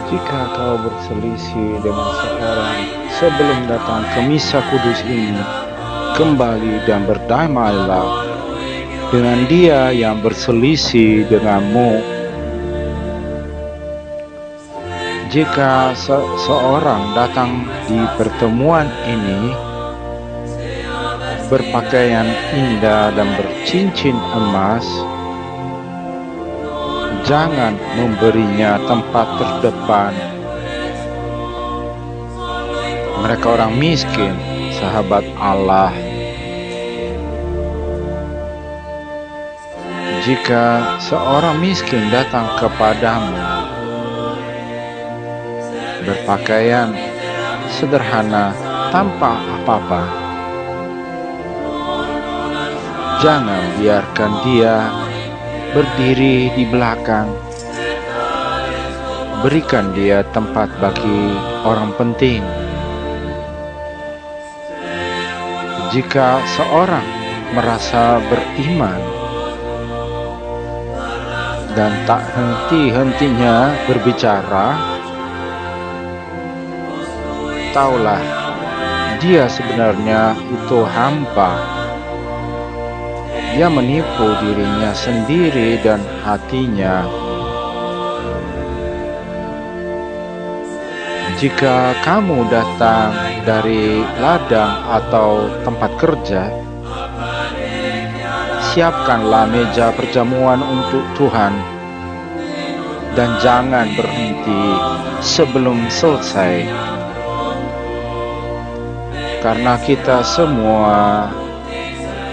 Jika kau berselisih dengan seorang sebelum datang ke misa kudus ini, kembali dan berdamailah dengan dia yang berselisih denganmu. Jika seseorang datang di pertemuan ini berpakaian indah dan bercincin emas, jangan memberinya tempat terdepan. Mereka orang miskin, sahabat Allah. Jika seorang miskin datang kepadamu berpakaian sederhana tanpa apa-apa, jangan biarkan dia berdiri di belakang. Berikan dia tempat bagi orang penting. Jika seorang merasa beriman dan tak henti-hentinya berbicara, taulah dia sebenarnya itu hamba. Dia menipu dirinya sendiri dan hatinya. Jika kamu datang dari ladang atau tempat kerja, siapkanlah meja perjamuan untuk Tuhan dan jangan berhenti sebelum selesai. Karena kita semua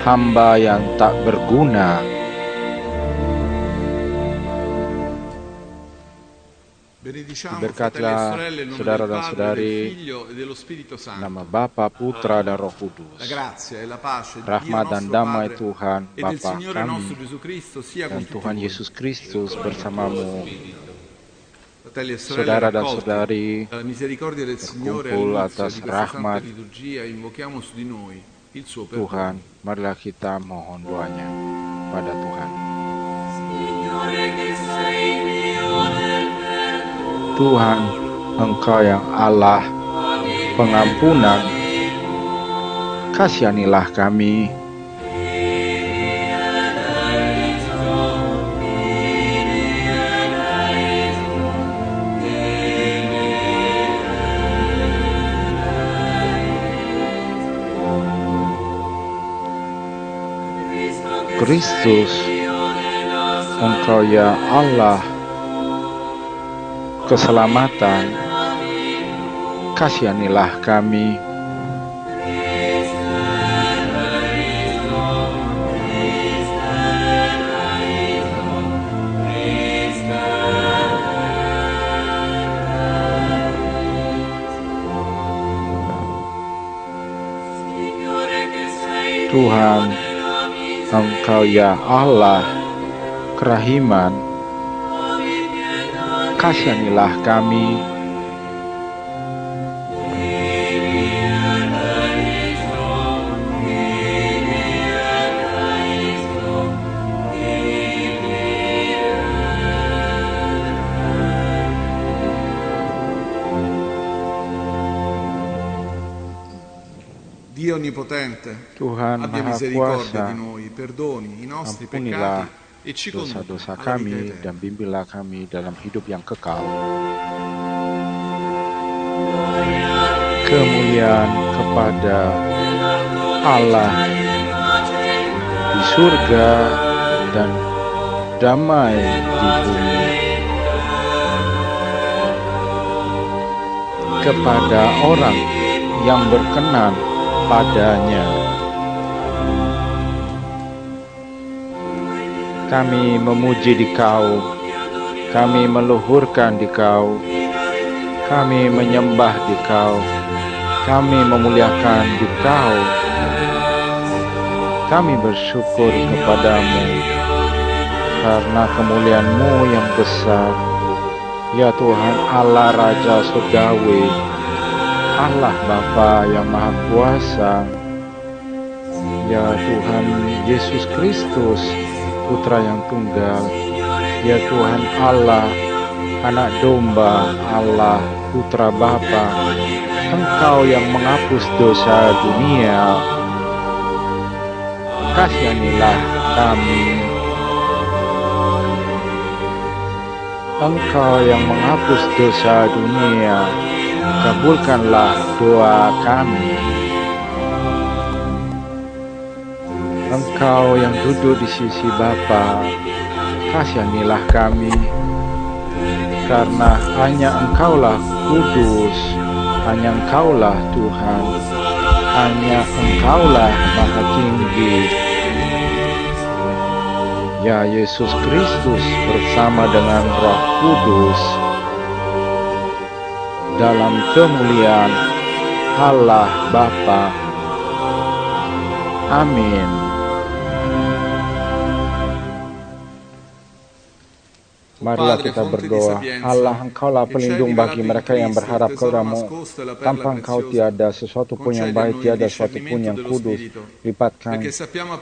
hamba yang tak berguna. Diberkatilah saudara dan saudari, nama Bapa, Putra, dan Roh Kudus. Rahmat dan damai Tuhan Bapa kami dan Tuhan Yesus Kristus bersamamu. Saudara dan saudari, berkumpul atas rahmat Tuhan, marilah kita mohon doanya pada Tuhan. Tuhan, Engkau yang Allah pengampunan, kasihanilah kami. Kristus, Engkau ya Allah keselamatan, kasihanilah kami. Tuhan, Engkau ya Allah kerahiman, kasihanilah kami. Dio Onnipotente, Tuhan abbia Maha misericordia Kuasa, di noi, perdoni i nostri ampunilah peccati e ci conduca dosa-dosa alla vita kami eterna. dan bimbinglah kami dalam hidup yang kekal. Kemuliaan kepada Allah di surga dan damai di bumi kepada orang yang berkenan padanya. Kami memuji Dikau, kami meluhurkan Dikau, kami menyembah Dikau, kami memuliakan Dikau. Kami bersyukur kepadamu karena kemuliaan-Mu yang besar, ya Tuhan Allah Raja Surgawi, Allah Bapa yang Maha Kuasa, ya Tuhan Yesus Kristus, Putra yang Tunggal, ya Tuhan Allah, Anak domba Allah, Putra Bapa, Engkau yang menghapus dosa dunia, kasihanilah kami. Engkau yang menghapus dosa dunia, kabulkanlah doa kami. Engkau yang duduk di sisi Bapa, kasihanilah kami, karena hanya Engkaulah kudus, hanya Engkaulah Tuhan, hanya Engkaulah Maha Tinggi. Ya Yesus Kristus bersama dengan Roh Kudus, dalam kemuliaan Allah Bapa. Amin. Marilah kita berdoa. Allah, Engkaulah pelindung bagi mereka yang berharap kepada-Mu. Tanpa Engkau tiada sesuatu pun yang baik, tiada sesuatu pun yang kudus. Lipatkan,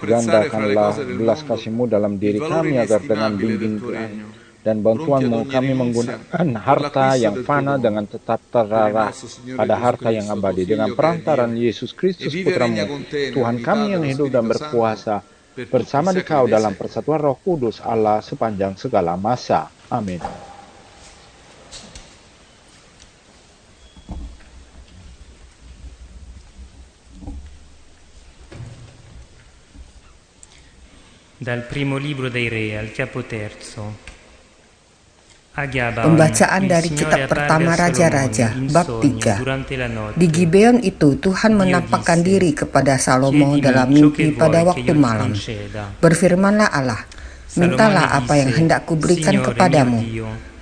gandakanlah belas kasih-Mu dalam diri kami, agar dengan bimbingan dan bantuan-Mu kami menggunakan harta yang fana dengan tetap terarah pada harta yang abadi. Dengan perantaran Yesus Kristus Putra-Mu, Tuhan kami yang hidup dan berkuasa, bersama Dikau dalam persatuan Roh Kudus Allah sepanjang segala masa. Amin. Dal primo libro dei Re al capo terzo. Pembacaan dari kitab pertama Raja-Raja, bab 3. Di Gibeon itu Tuhan menampakkan diri kepada Salomo dalam mimpi pada waktu malam. Berfirmanlah Allah, mintalah apa yang hendak kuberikan kepadamu.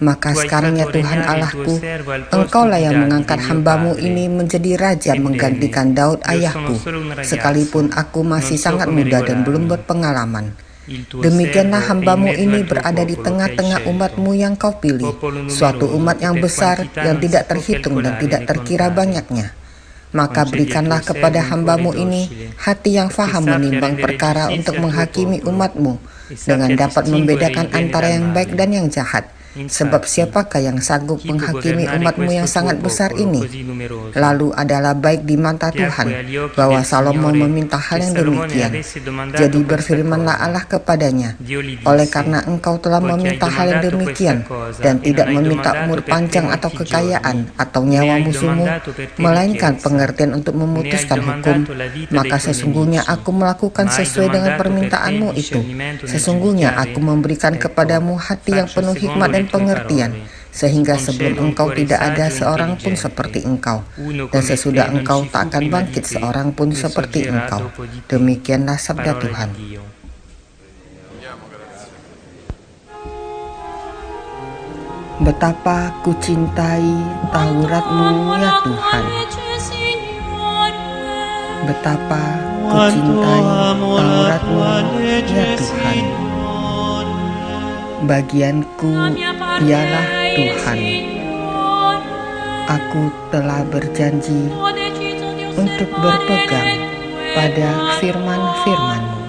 Maka sekarang ya Tuhan Allahku, Engkaulah yang mengangkat hamba-Mu ini menjadi raja menggantikan Daud ayahku, sekalipun aku masih sangat muda dan belum berpengalaman. Demikianlah hamba-Mu ini berada di tengah-tengah umat-Mu yang Kau pilih, suatu umat yang besar, yang tidak terhitung dan tidak terkira banyaknya. Maka berikanlah kepada hamba-Mu ini hati yang faham menimbang perkara untuk menghakimi umat-Mu, dengan dapat membedakan antara yang baik dan yang jahat. Sebab siapakah yang sanggup menghakimi umat-Mu yang sangat besar ini? Lalu adalah baik di mata Tuhan bahwa Salomo meminta hal yang demikian. Jadi berfirmanlah Allah kepadanya, oleh karena engkau telah meminta hal yang demikian, dan tidak meminta umur panjang atau kekayaan atau nyawa musuhmu, melainkan pengertian untuk memutuskan hukum, maka sesungguhnya aku melakukan sesuai dengan permintaanmu itu. Sesungguhnya aku memberikan kepadamu hati yang penuh hikmat dan pengertian, sehingga sebelum engkau tidak ada seorang pun seperti engkau, dan sesudah engkau tak akan bangkit seorang pun seperti engkau. Demikianlah sabda Tuhan. Betapa kucintai Taurat-Mu ya Tuhan. Betapa kucintai Taurat-Mu ya Tuhan. Bagianku ialah Tuhan. Aku telah berjanji untuk berpegang pada firman-firman-Mu.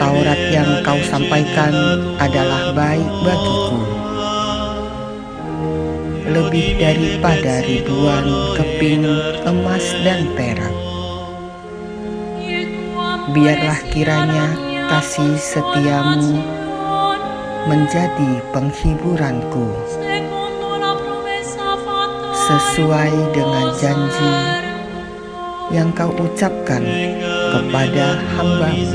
Taurat yang Kau sampaikan adalah baik bagiku, lebih daripada ribuan keping emas dan perak. Biarlah kiranya kasih setiamu menjadi penghiburanku, sesuai dengan janji yang Kau ucapkan kepada hamba-Mu.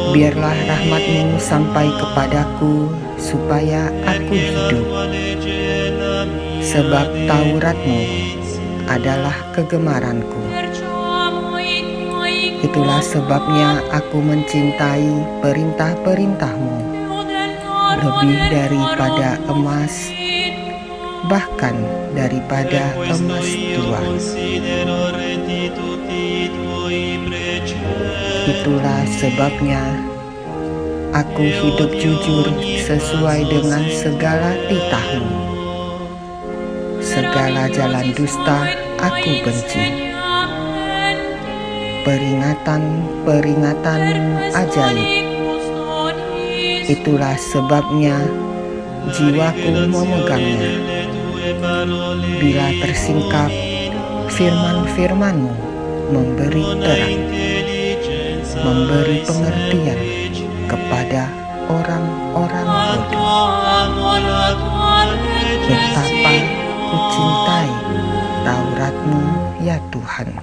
Biarlah rahmat-Mu sampai kepadaku supaya aku hidup, sebab Taurat-Mu adalah kegemaranku. Itulah sebabnya aku mencintai perintah-perintah-Mu lebih daripada emas, bahkan daripada emas tua. Itulah sebabnya aku hidup jujur sesuai dengan segala titah-Mu. Segala jalan dusta aku benci. Peringatan-peringatan ajaib Itulah sebabnya jiwaku memegangnya. Bila tersingkap, firman-firman-Mu memberi terang, memberi pengertian kepada orang-orang bodoh. Betapa ku cintai Taurat-Mu, ya Tuhan.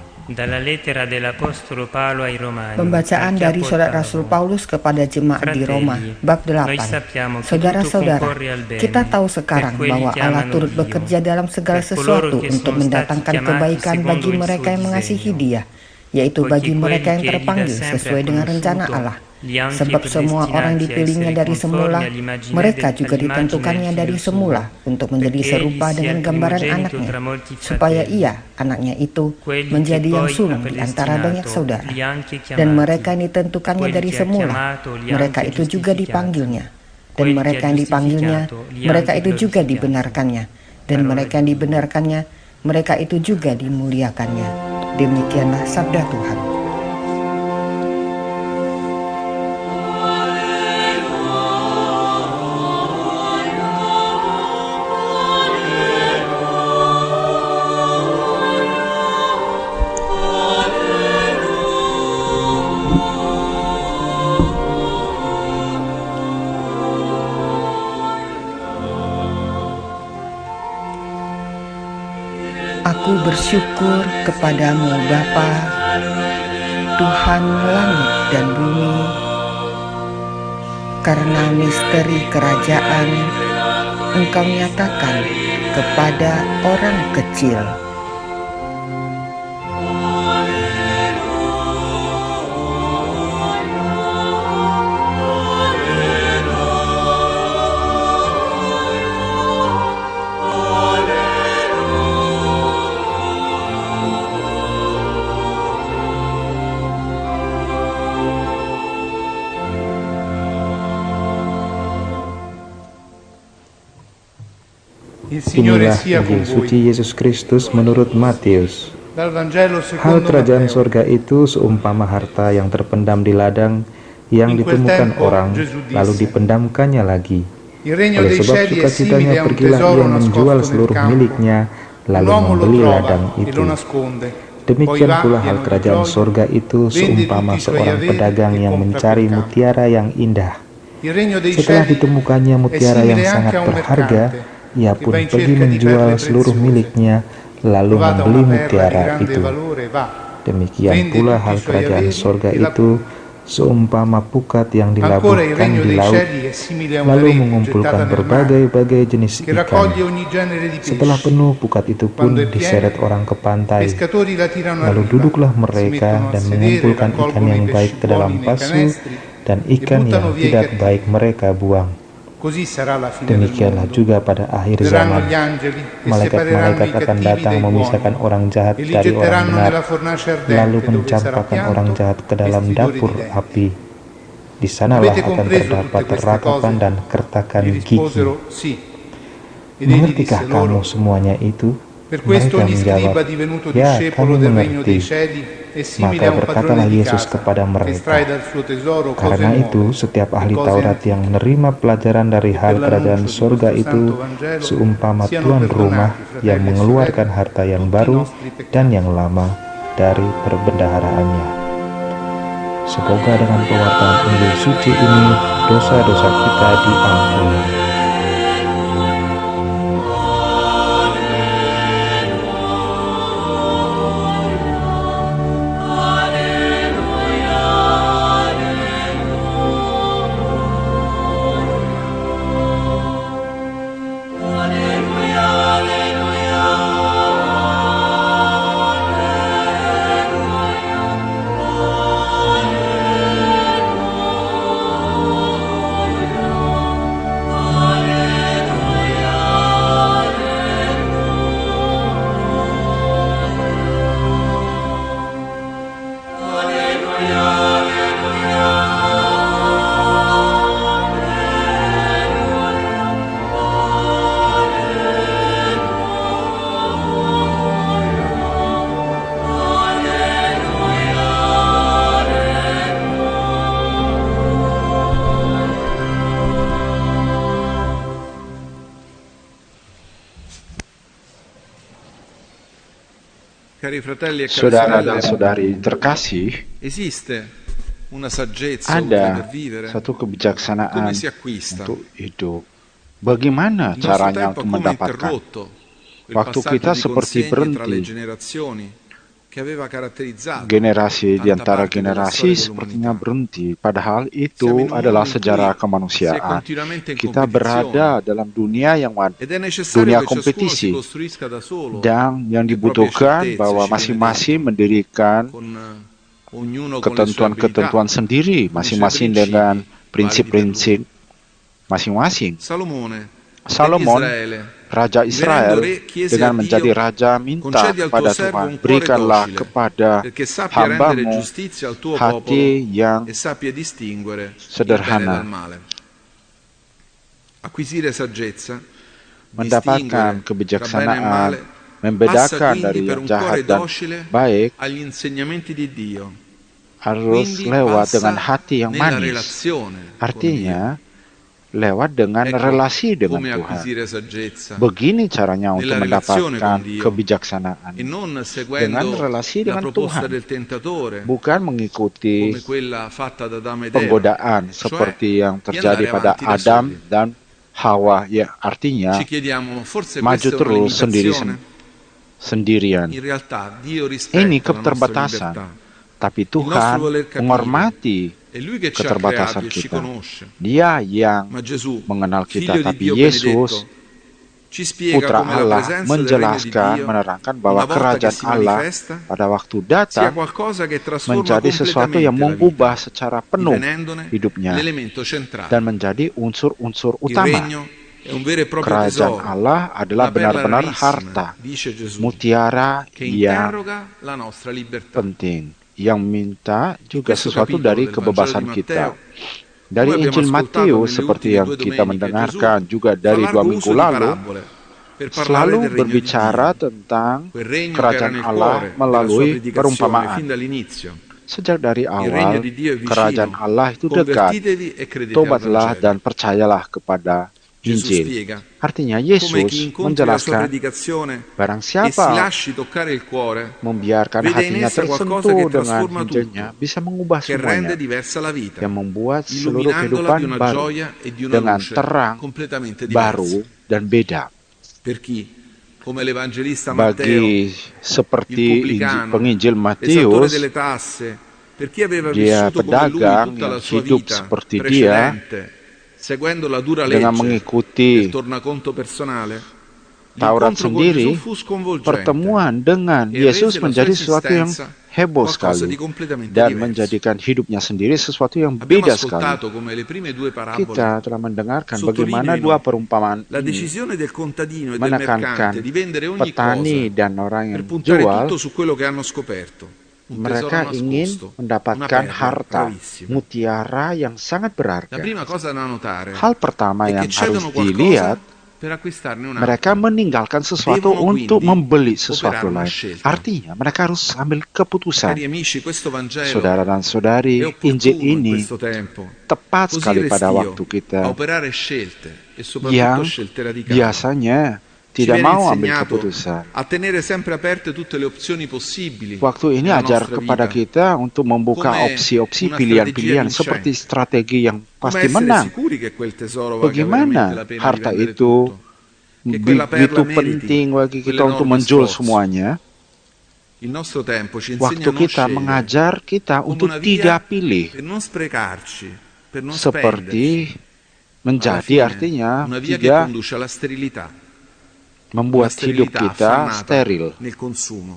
Pembacaan dari surat Rasul Paulus kepada jemaat di Roma, bab 8. Saudara-saudara, kita tahu sekarang bahwa Allah turut bekerja dalam segala sesuatu untuk mendatangkan kebaikan bagi mereka yang mengasihi Dia, yaitu bagi mereka yang terpanggil sesuai dengan rencana Allah. Sebab semua orang dipilihnya dari semula, mereka juga ditentukannya dari semula untuk menjadi serupa dengan gambaran anaknya, supaya ia, anaknya itu, menjadi yang sulung di antara banyak saudara. Dan mereka yang ditentukannya dari semula, mereka itu juga dipanggilnya. Dan mereka yang dipanggilnya, mereka itu juga dibenarkannya. Dan mereka yang dibenarkannya, mereka itu juga dimuliakannya. Demikianlah sabda Tuhan. Aku bersyukur kepadamu Bapa, Tuhan langit dan bumi, karena misteri kerajaan Engkau nyatakan kepada orang kecil. Inilah Injil suci Yesus Kristus menurut Matius. Hal kerajaan sorga itu seumpama harta yang terpendam di ladang yang ditemukan orang, lalu dipendamkannya lagi. Oleh sebab sukacitanya pergilah ia menjual seluruh miliknya, lalu membeli ladang itu. Demikian pula hal kerajaan sorga itu seumpama seorang pedagang yang mencari mutiara yang indah. Setelah ditemukannya mutiara yang sangat berharga, ia pun pergi menjual seluruh miliknya, lalu membeli mutiara itu. Demikian pula hal kerajaan sorga itu seumpama pukat yang dilabuhkan di laut, lalu mengumpulkan berbagai-bagai jenis ikan. Setelah penuh, pukat itu pun diseret orang ke pantai. Lalu duduklah mereka dan mengumpulkan ikan yang baik ke dalam pasu, dan ikan yang tidak baik mereka buang. Demikianlah juga pada akhir zaman, malaikat-malaikat akan datang memisahkan orang jahat dari orang benar, lalu mencampakkan orang jahat ke dalam dapur api. Di sanalah akan terdapat ratapan dan kertakan gigi. Mengertikah kamu semuanya itu? Mereka menjawab, ya, kami mengerti. Maka berkatalah Yesus kepada mereka, karena itu setiap ahli Taurat yang menerima pelajaran dari hal kerajaan sorga itu seumpama tuan rumah yang mengeluarkan harta yang baru dan yang lama dari perbendaharaannya. Semoga dengan pewartaan Injil suci ini dosa-dosa kita diampuni. Cari fratelli e cari Saudara dan sorelle, saudari terkasih, esiste una saggezza utile ada per vivere? satu Come kebijaksanaan si acquista? untuk hidup. Bagaimana Il nostro caranya tempo ha untuk come mendapatkan? interrotto quel Waktu passaggio kita di seperti consegne tra le berhenti. generazioni che aveva caratterizzato Generasi di tanta antara parte della generasi storia sepertinya dell'umanità. berhenti, padahal Siamo itu in un adalah mondo in sejarah cui si è kemanusiaan. continuamente in Kita competizione berada dalam dunia yang ed è necessario dunia che ciascuno si kompetisi, costruisca da solo dan yang le proprie dibutuhkan certezze, bahwa ci viene masing-masing detto, mendirikan con ognuno con le sue abilità, ketentuan-ketentuan sendiri, con i suoi masing-masing principi dengan validi per prinsip-prinsip lui. masing-masing. Salomone, re di Salomon, Israele, Raja divenendo Israel, re, chiese a dengan menjadi Dio: raja minta concedi al tuo kepada servo Tuhan, un cuore berikanlah docile, kepada perché sappia rendere hambamu giustizia al tuo popolo hati yang e sappia distinguere il bene sederhana. dal male. Acquisire saggezza, distinguere Mendapatkan tra bene e kebijaksanaan, male, passa membedakan quindi dari per yang un jahat cuore dan docile baik, agli insegnamenti di Dio. harus Quindi lewat dengan passa hati yang nella manis. relazione con Dio. Artinya, lewat dengan Ecco relasi dengan come Tuhan. acquisire saggezza Begini caranya untuk nella relazione con mendapatkan Dio kebijaksanaan. e non Dengan seguendo relasi la dengan proposta Tuhan, del tentatore bukan mengikuti come quella fatta da Adamo ed Eva, penggodaan cioè seperti yang di terjadi andare pada avanti da Adam soli. dan Hawa, ya artinya Ci chiediamo, forse maju questa è una terus limitazione? sendirian. In realtà Dio Ini rispetta la nostra keterbatasan, libertà, tapi il nostro Tuhan voler capire. menghormati È Lui che ci ha creati keterbatasan e ci kita. conosce. Dia yang Ma Gesù, mengenal kita, figlio di tapi Dio Yesus, benedetto, ci spiega Putra come la Allah, presenza del regno di menjelaskan, Dio, menerangkan una bahwa volta che kerajaan si Allah manifesta, pada waktu sia datang qualcosa che trasforma menjadi sesuatu yang completamente la mengubah vita, secara penuh divenendone hidupnya l'elemento dan centrale. menjadi unsur-unsur Il utama. regno è un vero e proprio Kerajaan tesoro, Allah adalah una perla benar-benar rarissima, harta, dice Gesù, mutiara che yang interroga la nostra libertà. penting, yang minta In juga questo sesuatu capitolo dari del Vangelo di kebebasan kita. Matteo, Dari come abbiamo Injil ascoltato Matius, nelle seperti ultime yang due kita domeniche, Gesù mendengarkan juga fa dari 2 largo minggu uso di lalu, parabole per parlare selalu del regno di berbicara Dio, tentang quel regno che era kerajaan nel Allah cuore della sua melalui predicazione perumpamaan. fin dall'inizio. Sejak dari Il regno awal, di Dio è kerajaan vicino, Allah itu dekat. convertitevi e credete al Tobatlah dan Vangelo. percayalah kepada Gesù Injil. spiega Artinya come chi Yesus incontri la sua menjelaskan, predicazione barang e si siapa lasci toccare il cuore, membiarkan vede in hatinya essa qualcosa che tersentuh dengan trasforma Injilnya, tutto, bisa mengubah che rende semuanya, diversa la vita, yang membuat seluruh illuminandola di kehidupan una baru, gioia e di una dengan luce terang, completamente diversa. baru, dan beda. Per chi, come l'Evangelista Matteo, Bagi il seperti pubblicano, penginjil l'esattore Matius, delle tasse, per chi aveva dia vissuto come lui pedagang tutta la yang sua hidup vita seperti dia, precedente, seguendo la dura dengan legge mengikuti del tornaconto personale, Taurat l'incontro con Gesù sendiri, fu sconvolgente pertemuan dengan e rese Yesus la sua menjadi sesuatu yang esistenza heboh qualcosa sekali di completamente dan diverso. menjadikan hidupnya sendiri sesuatu yang Abbiamo beda sekali. ascoltato come le prime due parabole Kita telah mendengarkan bagaimana dua sottolineino perumpamaan la ini decisione del contadino e del menekankan mercante di vendere ogni petani cosa dan orang per yang puntare jual. tutto su quello che hanno scoperto. Un tesoro Mereka ingin nascosto, una mendapatkan perla harta, rarissima. mutiara yang sangat La berharga. prima cosa da notare Hal pertama è che yang harus cedono qualcosa dilihat, per acquistarne mereka un'altra. meninggalkan sesuatu Devono untuk quindi membeli operare sesuatu una lain. scelta. Artinya, mereka harus ambil keputusan. Cari amici, questo Vangelo Saudara dan è saudari, Injil opportuno in ini questo tempo. tepat Così sekali pada restio waktu a kita operare scelte e soprattutto yang scelte radicali. biasanya Ci tidak viene mau ambil insegnato keputusan. a tenere sempre aperte tutte le opzioni possibili Waktu ini nella ajar nostra kepada vita, kita untuk membuka come opsi-opsi una pilihan-pilihan strategia seperti vincente. strategi yang come pasti essere menang. sicuri che quel tesoro valga veramente Bagaimana la pena di harta vendere itu tutto, che quella perla begitu meriti penting bagi kita untuk quell'enorme menjual sforzo. semuanya. Il nostro tempo ci insegna Waktu a non kita scegliere mengajar kita come untuk una tidak via pilih, per non sprecarci, per non seperti spenderci. Alla menjadi fine, artinya una via che tidak conduce alla sterilità, una membuat hidup sterilità kita affannata steril nel consumo.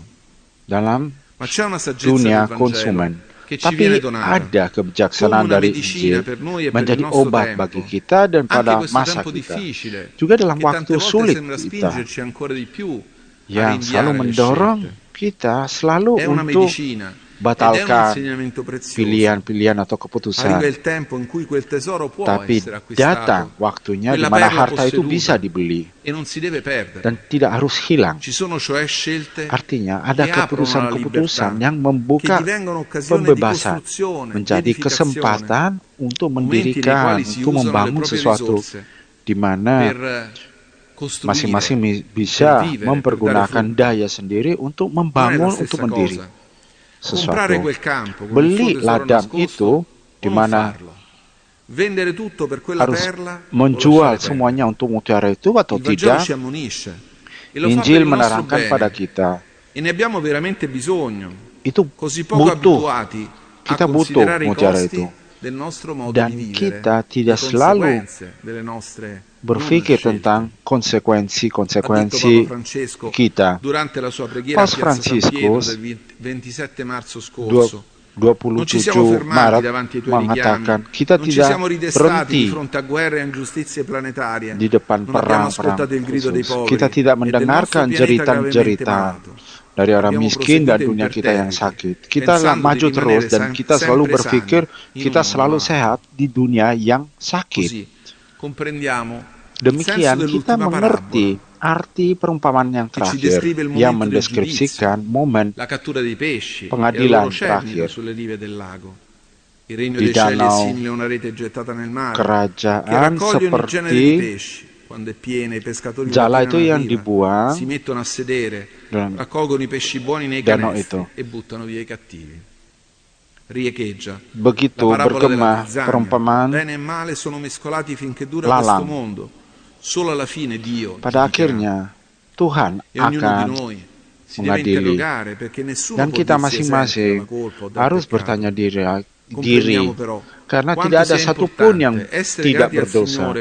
dalam Ma c'è una saggezza dunia del Vangelo konsumen. che ci viene Tapi donata ada come kebijaksanaan una dari medicina Injil per noi e per il menjadi nostro obat tempo. bagi kita dan Anche pada questo masa tempo kita. difficile, Juga dalam che tante waktu volte sulit sembra kita, spingerci ancora di più a yang selalu rinviare le mendorong scelte. kita selalu È una untuk medicina ed è un batalkan insegnamento prezioso. pilihan-pilihan atau Arriva keputusan. il tempo in cui quel tesoro può Tapi essere datang acquistato, waktunya di quella mana perla harta itu bisa posseduta, dibeli e non si deve perdere. dan tidak harus hilang. Ci sono cioè scelte Artinya ada che aprono la keputusan-keputusan libertà, yang che membuka divengono occasione di pembebasan, costruzione, di menjadi edificazione, kesempatan untuk momenti nei mendirikan, quali si untuk usano le membangun proprie sesuatu risorse di mana per Masing-masing bisa mempergunakan daya sendiri untuk membangun, untuk mendiri sesuatu. Beli ladang itu di mana harus menjual semuanya untuk mutiara itu atau tidak. Injil menerangkan pada kita itu butuh, kita butuh mutiara itu, dan kita tidak selalu berpikir tentang konsekuensi kita. Paus Fransiskus 27 Maret mengatakan kita tidak berhenti di depan perang-perang khusus. Kita tidak mendengarkan jeritan-jeritan dari orang miskin dan dunia kita yang sakit. Kita maju terus dan kita selalu berpikir kita selalu sehat di dunia yang sakit. Demikian kita mengerti arti perumpamaan yang terakhir yang mendeskripsikan momen pengadilan terakhir di danau kerajaan seperti jala itu yang dibuang dalam danau itu. Begitu bergema perumpamaan lalang. Pada akhirnya Tuhan akan mengadili, dan kita masing-masing harus bertanya diri, karena tidak ada satupun yang tidak berdosa.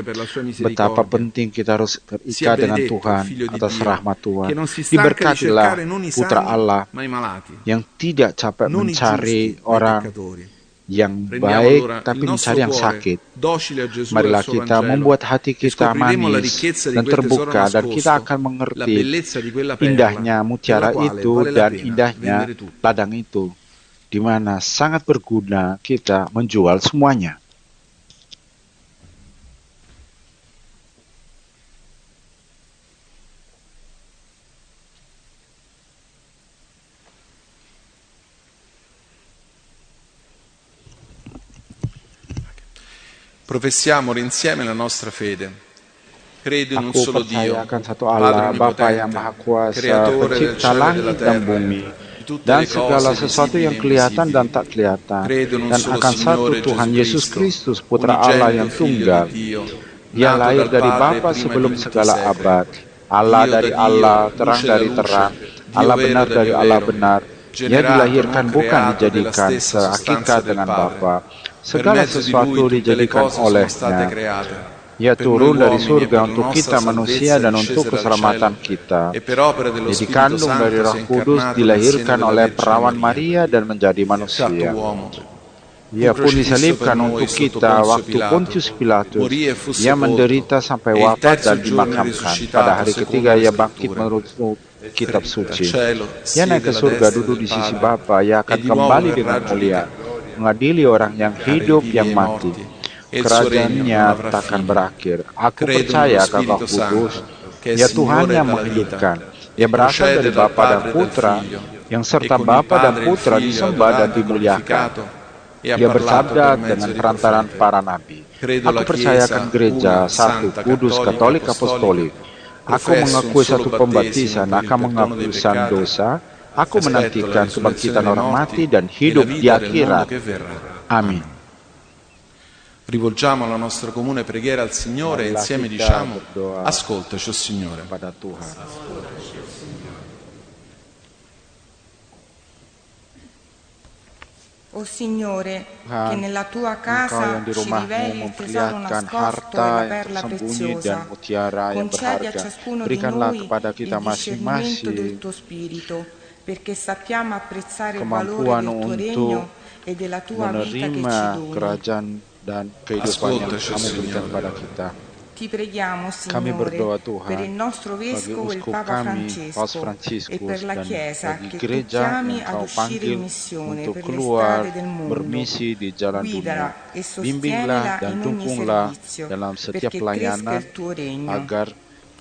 Betapa penting kita harus terikat dengan Tuhan atas rahmat Tuhan. Diberkatilah Putra Allah yang tidak capek mencari orang yang baik, tapi mencari yang sakit. Marilah kita membuat hati kita manis dan terbuka, dan kita akan mengerti indahnya mutiara itu dan indahnya ladang itu, di mana sangat berguna kita menjual semuanya. Professiamo insieme la nostra fede. Credo in un Aku solo Dio, percaya akan satu Allah, Bapa yang Maha Kuasa, pencipta langit dan bumi, dan segala sesuatu yang kelihatan dan tak kelihatan, dan akan satu Tuhan Yesus Kristus, Putra Allah yang tunggal. Dia lahir dari Bapa sebelum segala abad, Allah dari Allah, terang dari terang, Allah benar dari Allah benar. Dia dilahirkan bukan dijadikan, sehakikat dengan Bapa. Segala sesuatu dijadikan olehnya. Ia turun dari surga untuk kita manusia dan untuk keselamatan kita. Dia dikandung dari Roh Kudus, dilahirkan oleh perawan Maria dan menjadi manusia. Ia pun disalibkan untuk kita waktu Pontius Pilatus. Ia menderita sampai wafat dan dimakamkan. Pada hari ketiga ia bangkit menurut kitab suci. Ia naik ke surga, duduk di sisi Bapa. Ia akan kembali dengan mulia, mengadili orang yang hidup, yang mati. Kerajaannya takkan berakhir. Aku percaya akan Roh Kudus, ya Tuhan yang menghidupkan. Ia berasal dari Bapa dan Putra, yang serta Bapa dan Putra disembah dan dimuliakan. Ia bersabda dengan perantaran para nabi. Aku percaya akan gereja satu, kudus, katolik, apostolik. Aku mengakui satu pembaptisan, akan menghapuskan dosa. Aku menantikan kebangkitan orang mati dan hidup di akhirat. Amin. Rivolgiamo la nostra comune preghiera al Signore e insieme diciamo: ascoltaci, o Signore. Pada Tuhan. O Signore, che nella tua casa ci riveli il tesoro nascosto e la perla preziosa, concedi a ciascuno di noi il discernimento del tuo spirito, perché sappiamo apprezzare il valore del tuo regno e della tua vita che ci doni. Dan kehidupan yang kamu berikan kepada kita. Ti preghiamo, Kami Signore, berdoa Tuhan per il nostro bagi vescovo, il uskup Papa kami, Paus Francesco, Fransiskus, e per la dan Chiesa bagi che tu gereja chiami yang ad kau uscire panggil in missione untuk per le keluar strade del mondo. bermisi di jalan Guidala dunia. e Bimbinglah sostienila dan in ogni dukunglah servizio, dalam setiap perché cresca pelayanan il tuo regno. agar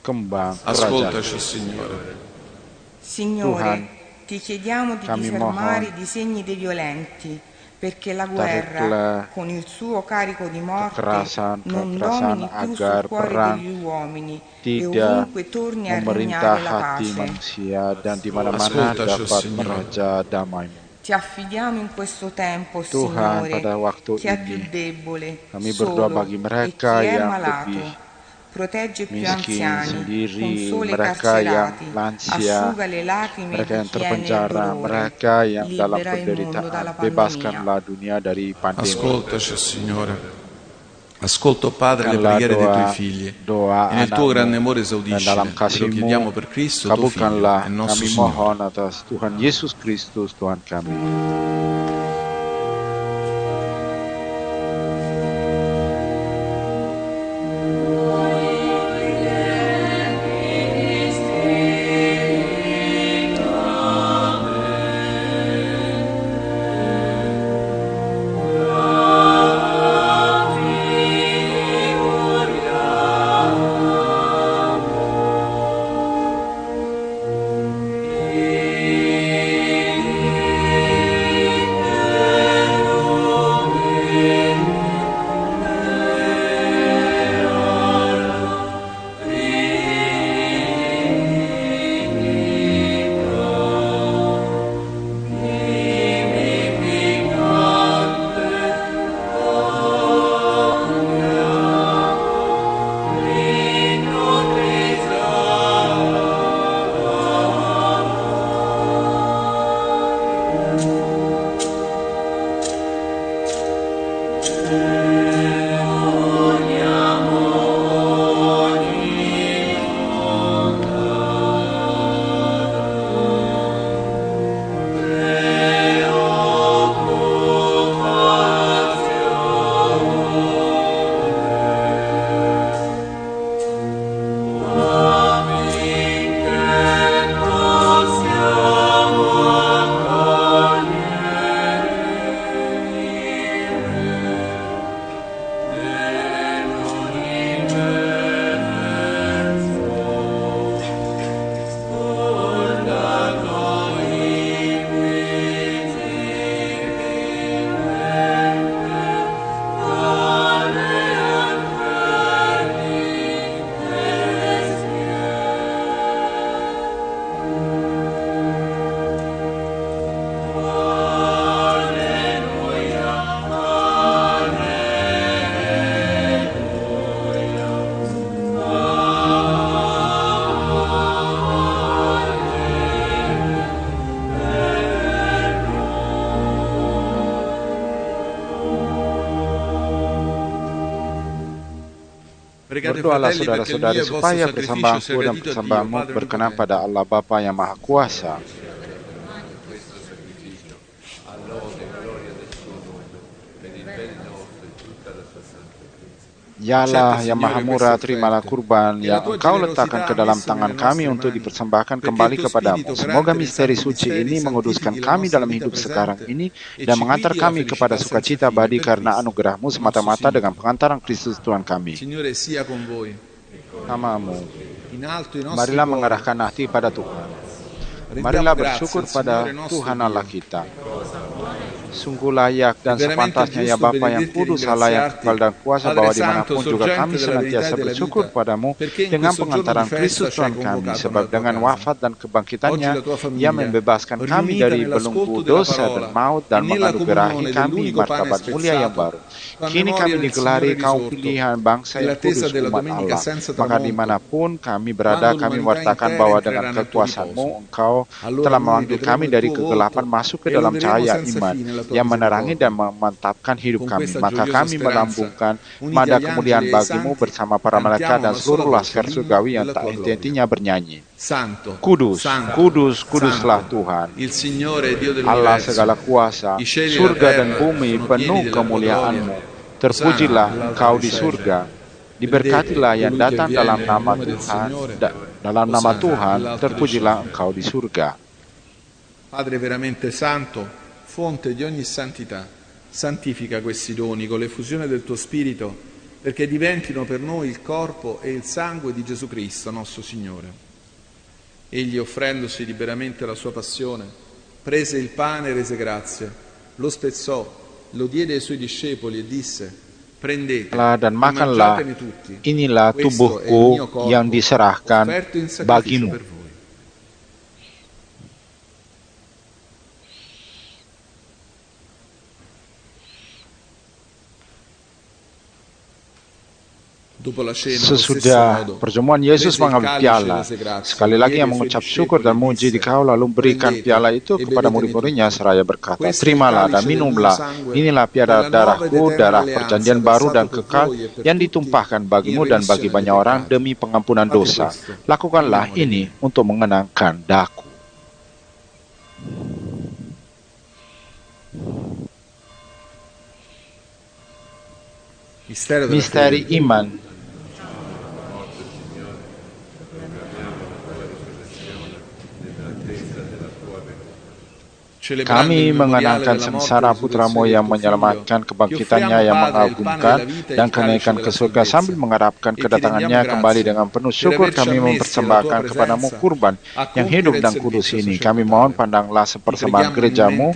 kembang Ascoltaci, kerajaan. Signore. Signore, ti chiediamo di Kami disarmare mohon i disegni dei violenti, perché la guerra, con il suo carico di morte, non domini più sul cuore degli uomini e ovunque torni a regnare la pace. Manusia dan di mana-mana dapat meraja damai-Mu. Ti affidiamo in questo tempo, Tuhan, Signore, pada waktu chi è più ini debole, kami berdoa solo bagi e mereka chi è yang malato. lebih Protegge più miskin anziani, sendiri, consola i mereka yang carcerati, lansia, asciuga le lacrime mereka di yang chi è nel terpenjara, dolore, mereka yang dalam libera il mondo penderitaan. dalla pandemia. Bebaskanlah dunia dari pandemi. Ascoltaci, Signore. Ascolta, Padre, le preghiere dei Tuoi figli e nel Tuo grande amore esaudiscile. Te lo chiediamo per Cristo, Tuo Figlio e nostro kami Signore. mohon atas Tuhan Yesus Kristus, Tuhan kami. Berdoalah saudara-saudari supaya persembahanku dan persembahanmu berkenan pada Allah Bapa yang Maha Kuasa. Yalah yang Maha Murah, terimalah kurban yang Engkau letakkan ke dalam tangan kami untuk dipersembahkan kembali kepadamu. Semoga misteri suci ini menguduskan kami dalam hidup sekarang ini dan mengantar kami kepada sukacita abadi karena anugerah-Mu semata-mata dengan pengantaran Kristus Tuhan kami. Namamu. Marilah mengarahkan hati pada Tuhan. Marilah bersyukur pada Tuhan Allah kita. Sungguh layak dan sepantasnya ya Bapa yang kudus, Allah yang kekal dan kuasa, bahwa dimanapun juga kami senantiasa bersyukur padamu dengan pengantaran Kristus Tuhan kami, sebab dengan wafat dan kebangkitannya Ia membebaskan kami dari belenggu dosa dan maut dan menganugerahi kami martabat mulia yang baru. Kini kami digelari kaum pilihan, bangsa yang kudus, umat Allah. Maka dimanapun kami berada, kami wartakan bahwa dengan kekuasaan-Mu Engkau telah memanggil kami dari kegelapan masuk ke dalam cahaya iman yang menerangi dan memantapkan hidup kami. Maka kami melambungkan nada kemuliaan bagi-Mu bersama para malaikat dan seluruh laskar surgawi yang tak henti-hentinya bernyanyi. Kudus, kudus, kuduslah Tuhan, Allah segala kuasa. Surga dan bumi penuh kemuliaan-Mu. Terpujilah Engkau di surga. Diberkatilah yang datang dalam nama Tuhan. Dalam nama Tuhan, terpujilah Engkau di surga. Padre veramente santo, fonte di ogni santità, santifica questi doni con l'effusione del Tuo Spirito, perché diventino per noi il corpo e il sangue di Gesù Cristo, nostro Signore. Egli, offrendosi liberamente la sua passione, prese il pane e rese grazie, lo spezzò lo diede ai suoi discepoli e disse: Prendete dan e makanlah, mangiatene tutti. inilah Questo è il tubuhku mio corpo, yang diserahkan offerto in sacrificio bagimu. per voi. Sesudah perjamuan, Yesus mengambil piala. Sekali lagi yang mengucap syukur dan memuji dikau, lalu berikan piala itu kepada murid-muridnya seraya berkata, terimalah dan minumlah, inilah piala darahku, darah perjanjian baru dan kekal yang ditumpahkan bagimu dan bagi banyak orang demi pengampunan dosa. Lakukanlah ini untuk mengenangkan daku. Misteri iman. Kami mengenangkan sengsara putramu yang menyelamatkan, kebangkitannya yang mengagumkan, dan kenaikan ke surga sambil mengharapkan kedatangannya kembali. Dengan penuh syukur kami mempersembahkan kepadamu kurban yang hidup dan kudus ini. Kami mohon pandanglah sepersembahan gerejamu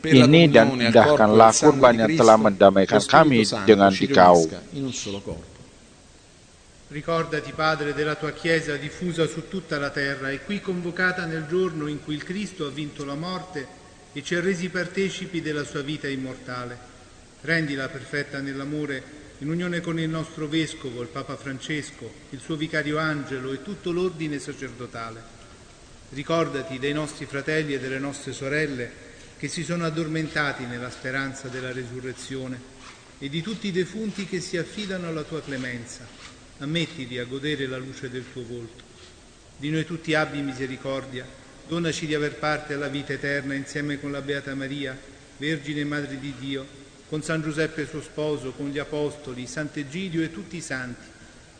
ini dan indahkanlah kurban yang telah mendamaikan kami dengan dikau. Ricordati, Padre, della tua Chiesa diffusa su tutta la terra e qui convocata nel giorno in cui il Cristo ha vinto la morte e ci ha resi partecipi della sua vita immortale. Rendila perfetta nell'amore, in unione con il nostro Vescovo, il Papa Francesco, il suo Vicario Angelo e tutto l'ordine sacerdotale. Ricordati dei nostri fratelli e delle nostre sorelle che si sono addormentati nella speranza della resurrezione e di tutti i defunti che si affidano alla tua clemenza. Ammettili a godere la luce del tuo volto. Di noi tutti abbi misericordia, donaci di aver parte alla vita eterna insieme con la Beata Maria, Vergine e Madre di Dio, con San Giuseppe suo sposo, con gli Apostoli, Sant'Egidio e tutti i santi,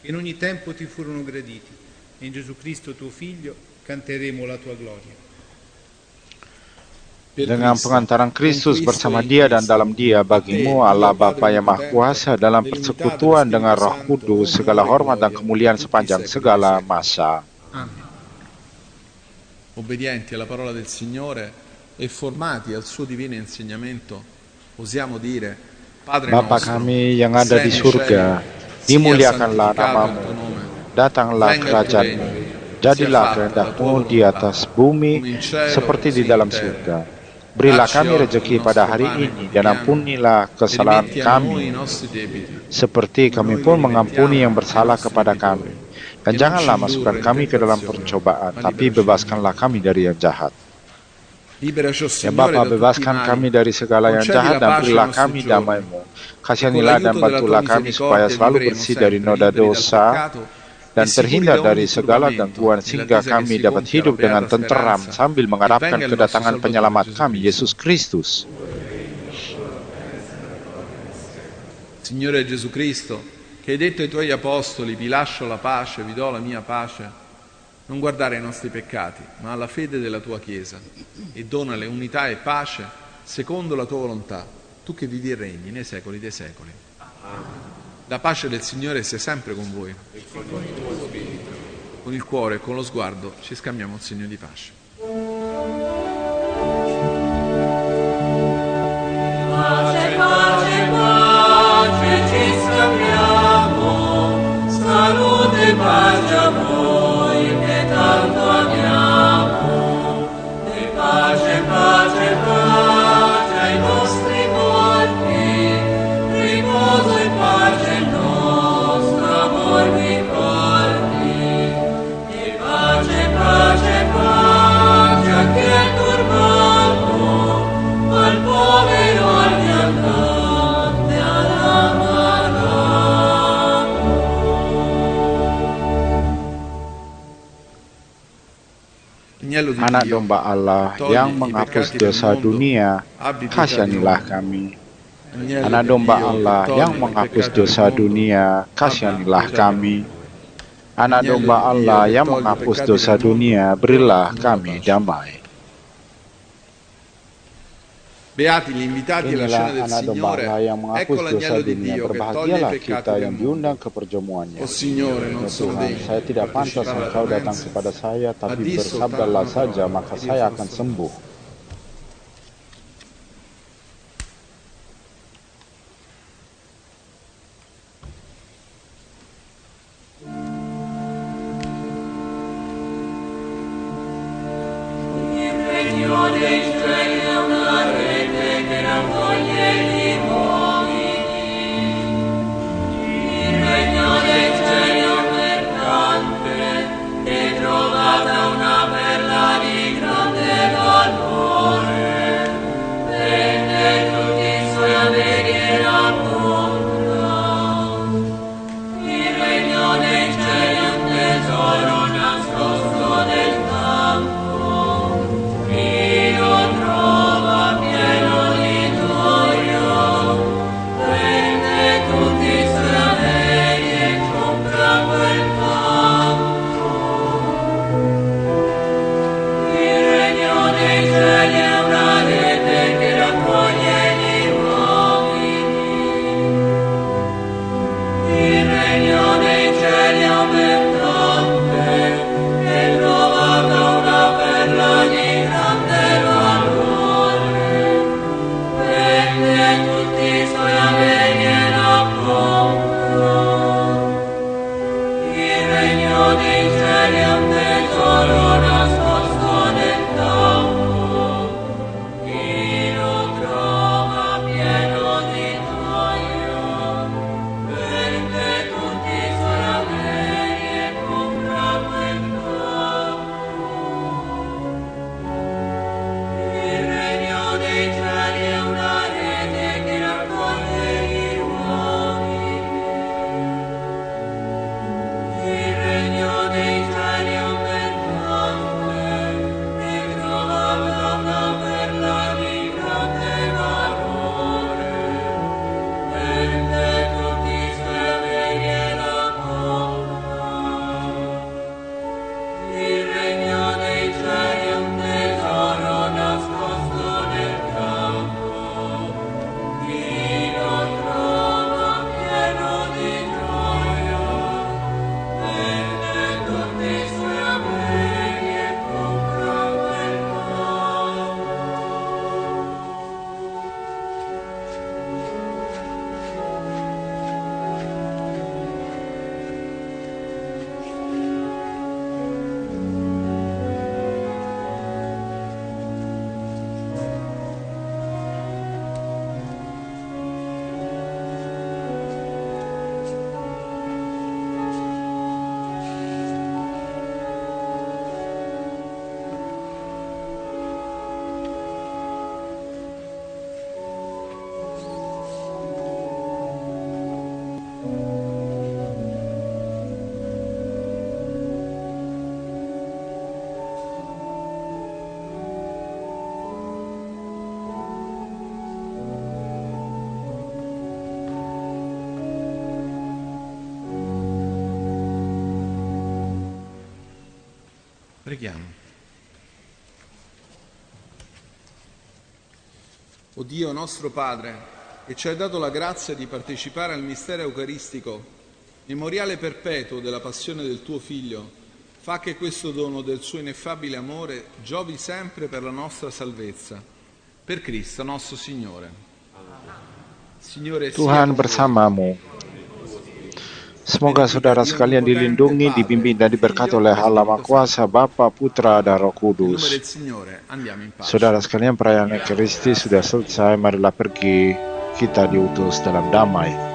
che in ogni tempo ti furono graditi, e in Gesù Cristo tuo Figlio canteremo la tua gloria. Dengan pengantaran Kristus bersama Dia dan dalam Dia, bagimu Allah Bapa yang Maha Kuasa dalam persekutuan dengan Roh Kudus, segala hormat dan kemuliaan sepanjang segala masa. Amen. Obbedienti alla parola del Signore e formati al suo divino insegnamento, osiamo dire: Padre Bapa nostro, kami yang ada di surga, dimuliakanlah namamu, datanglah kerajaanmu, jadilah kehendakmu di atas bumi seperti di dalam surga. Berilah kami rezeki pada hari ini dan ampunilah kesalahan kami seperti kami pun mengampuni yang bersalah kepada kami. Dan janganlah masukkan kami ke dalam percobaan, tapi bebaskanlah kami dari yang jahat. Ya Bapa, bebaskan kami dari segala yang jahat dan berilah kami damai-Mu. Kasihanilah dan bantulah kami supaya selalu bersih dari noda dosa dan terhindar dari segala gangguan sehingga kami dapat hidup dengan tenteram sambil mengharapkan kedatangan penyelamat kami, Yesus Kristus. Signore Gesù Cristo, che hai detto ai Tuoi Apostoli: vi lascio la pace, vi do la mia pace, non guardare ai nostri peccati, ma alla fede della Tua Chiesa, e donale unità e pace secondo la Tua volontà, Tu che vivi e regni nei secoli dei secoli. La pace del Signore sia sempre con voi. Con il cuore e con lo sguardo ci scambiamo un segno di pace. Pace, pace, pace, ci scambiamo, salute e pace a voi che tanto amiamo. E pace, pace, pace ai nostri morti, riposo e pace il nostro amor vi porti. E pace, pace, pace a chi è turbato, al povero, al viandante, all'ammalato. Anak domba Allah yang menghapus dosa dunia, kasihanilah kami. Anak domba Allah yang menghapus dosa dunia, kasihanilah kami. Anak domba Allah yang menghapus dosa dunia, berilah kami damai. Beati gli invitati alla cena Inilah del anak domba Signore, Allah yang menghapus ecco dosa l'agnello di dunia. Dio che toglie Berbahagialah il peccato kita del yang mondo. diundang ke perjamuannya. O Signore, non Ya sono Tuhan, degno saya tidak di pantas partecipare alla Engkau datang mensa, kepada saya, ma tapi di bersabdalah soltanto saja, una maka parola, saya ed io akan sono sembuh. Preghiamo. O Dio nostro Padre, che ci hai dato la grazia di partecipare al mistero eucaristico, memoriale perpetuo della passione del tuo Figlio, fa che questo dono del suo ineffabile amore giovi sempre per la nostra salvezza. Per Cristo nostro Signore. Signore, Tuhan bersamamu. Semoga saudara sekalian dilindungi, dibimbing dan diberkati oleh Allah Maha Kuasa, Bapa, Putra, dan Roh Kudus. Saudara sekalian, perayaan Ekaristi sudah selesai, marilah pergi, kita diutus dalam damai.